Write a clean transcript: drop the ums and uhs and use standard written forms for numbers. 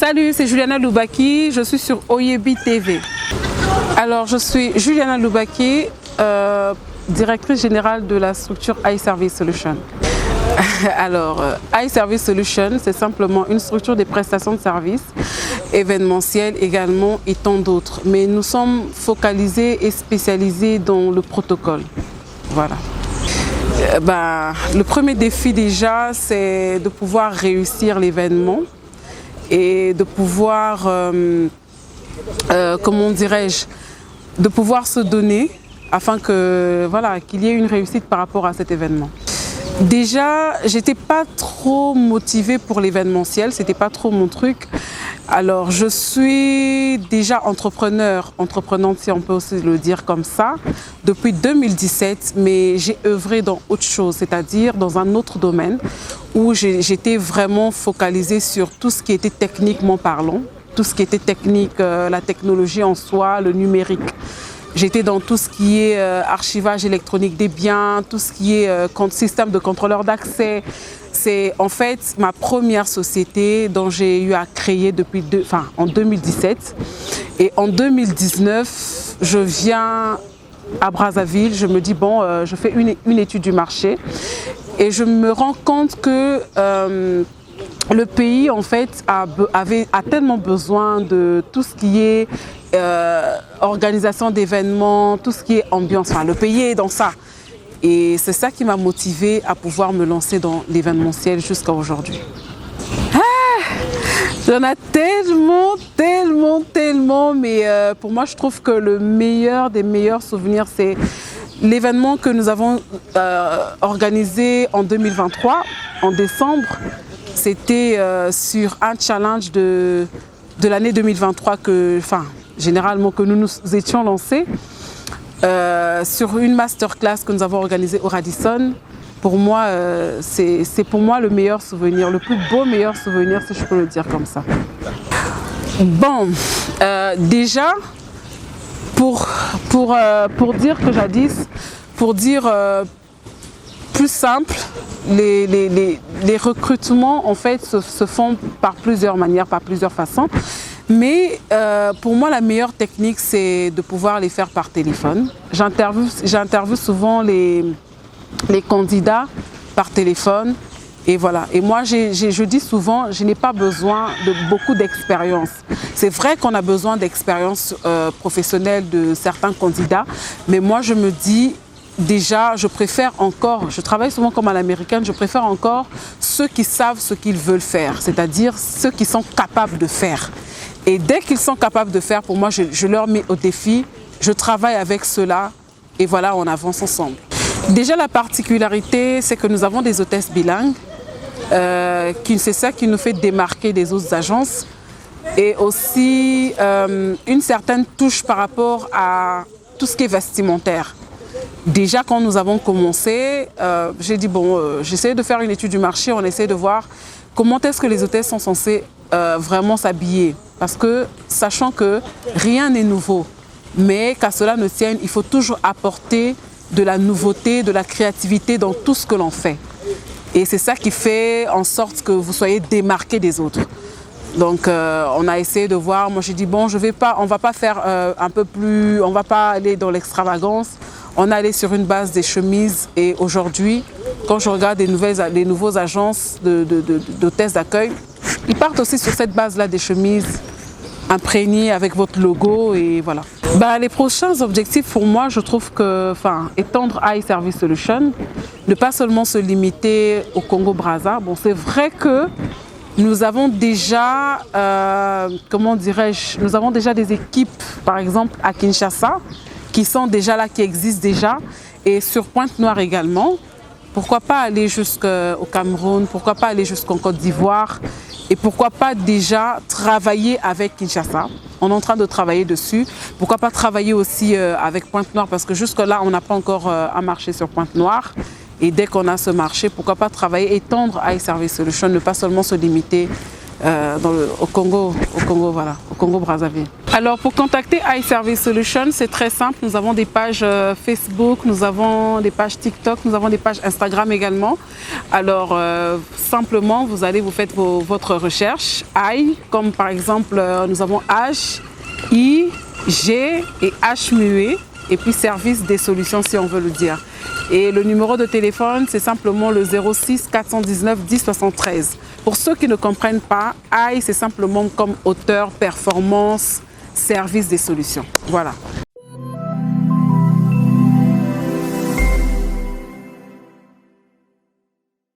Salut, c'est Juliana Loubaki, je suis sur Oyebi TV. Alors, je suis Juliana Loubaki, directrice générale de la structure iService Solutions. Alors, iService Solutions, c'est simplement une structure de prestations de services événementiels également et tant d'autres. Mais nous sommes focalisés et spécialisés dans le protocole. Voilà. Le premier défi déjà, c'est de pouvoir réussir l'événement et de pouvoir, comment dirais-je, de pouvoir se donner afin que, voilà, qu'il y ait une réussite par rapport à cet événement. Déjà, j'étais pas trop motivée pour l'événementiel, c'était pas trop mon truc. Alors, je suis déjà entreprenante si on peut aussi le dire comme ça, depuis 2017, mais j'ai œuvré dans autre chose, c'est-à-dire dans un autre domaine où j'étais vraiment focalisée sur tout ce qui était techniquement parlant, tout ce qui était technique, la technologie en soi, le numérique. J'étais dans tout ce qui est archivage électronique des biens, tout ce qui est système de contrôleur d'accès. C'est en fait ma première société dont j'ai eu à créer en 2017. Et en 2019, je viens à Brazzaville, je me dis bon, je fais une étude du marché et je me rends compte que le pays en fait a tellement besoin de tout ce qui est organisation d'événements, tout ce qui est ambiance. Enfin, le pays est dans ça. Et c'est ça qui m'a motivée à pouvoir me lancer dans l'événementiel jusqu'à aujourd'hui. J'en ai tellement, mais pour moi, je trouve que le meilleur des meilleurs souvenirs, c'est l'événement que nous avons organisé en 2023, en décembre. C'était sur un challenge de l'année 2023 généralement que nous nous étions lancés. Sur une masterclass que nous avons organisée au Radisson. Pour moi, c'est pour moi le meilleur souvenir, le plus beau meilleur souvenir, si je peux le dire comme ça. Bon, déjà, pour dire que jadis, pour dire plus simple, les recrutements en fait se font par plusieurs manières, par plusieurs façons. Mais pour moi, la meilleure technique, c'est de pouvoir les faire par téléphone. J'interviewe souvent les candidats par téléphone. Et voilà. Et moi, je dis souvent, je n'ai pas besoin de beaucoup d'expérience. C'est vrai qu'on a besoin d'expérience professionnelle de certains candidats. Mais moi, je me dis, déjà, je préfère encore, je travaille souvent comme à l'américaine, je préfère encore ceux qui savent ce qu'ils veulent faire. C'est-à-dire ceux qui sont capables de faire. Et dès qu'ils sont capables de faire, pour moi, je leur mets au défi, je travaille avec ceux-là et voilà, on avance ensemble. Déjà, la particularité, c'est que nous avons des hôtesses bilingues, c'est ça qui nous fait démarquer des autres agences et aussi une certaine touche par rapport à tout ce qui est vestimentaire. Déjà, quand nous avons commencé, j'ai dit, bon, j'essaie de faire une étude du marché, on essaie de voir comment est-ce que les hôtesses sont censées vraiment s'habiller. Parce que, sachant que rien n'est nouveau, mais qu'à cela ne tienne, il faut toujours apporter de la nouveauté, de la créativité dans tout ce que l'on fait. Et c'est ça qui fait en sorte que vous soyez démarqués des autres. Donc, on a essayé de voir, moi j'ai dit, bon, on va pas faire on va pas aller dans l'extravagance. On est allé sur une base des chemises et aujourd'hui, quand je regarde les nouveaux agences d'hôtesses d'accueil, ils partent aussi sur cette base-là des chemises imprégnées avec votre logo et voilà. Les prochains objectifs pour moi, je trouve que, étendre iService Solutions, ne pas seulement se limiter au Congo-Brazza. Bon, c'est vrai que nous avons déjà, nous avons déjà des équipes, par exemple à Kinshasa, qui sont déjà là, qui existent déjà, et sur Pointe-Noire également. Pourquoi pas aller jusqu'au Cameroun, pourquoi pas aller jusqu'en Côte d'Ivoire, et pourquoi pas déjà travailler avec Kinshasa. On est en train de travailler dessus. Pourquoi pas travailler aussi avec Pointe-Noire, parce que jusque-là, on n'a pas encore un marché sur Pointe-Noire. Et dès qu'on a ce marché, pourquoi pas travailler, étendre iService Solutions, ne pas seulement se limiter au Congo, voilà, au Congo-Brazzaville. Alors pour contacter iService Solutions, c'est très simple. Nous avons des pages Facebook, nous avons des pages TikTok, nous avons des pages Instagram également. Alors simplement, vous allez vous faites votre recherche. I, comme par exemple, nous avons H, I, G et H muet. Et puis service des solutions si on veut le dire. Et le numéro de téléphone, c'est simplement le 06 419 10 73. Pour ceux qui ne comprennent pas, I, c'est simplement comme auteur, performance, service des solutions. Voilà.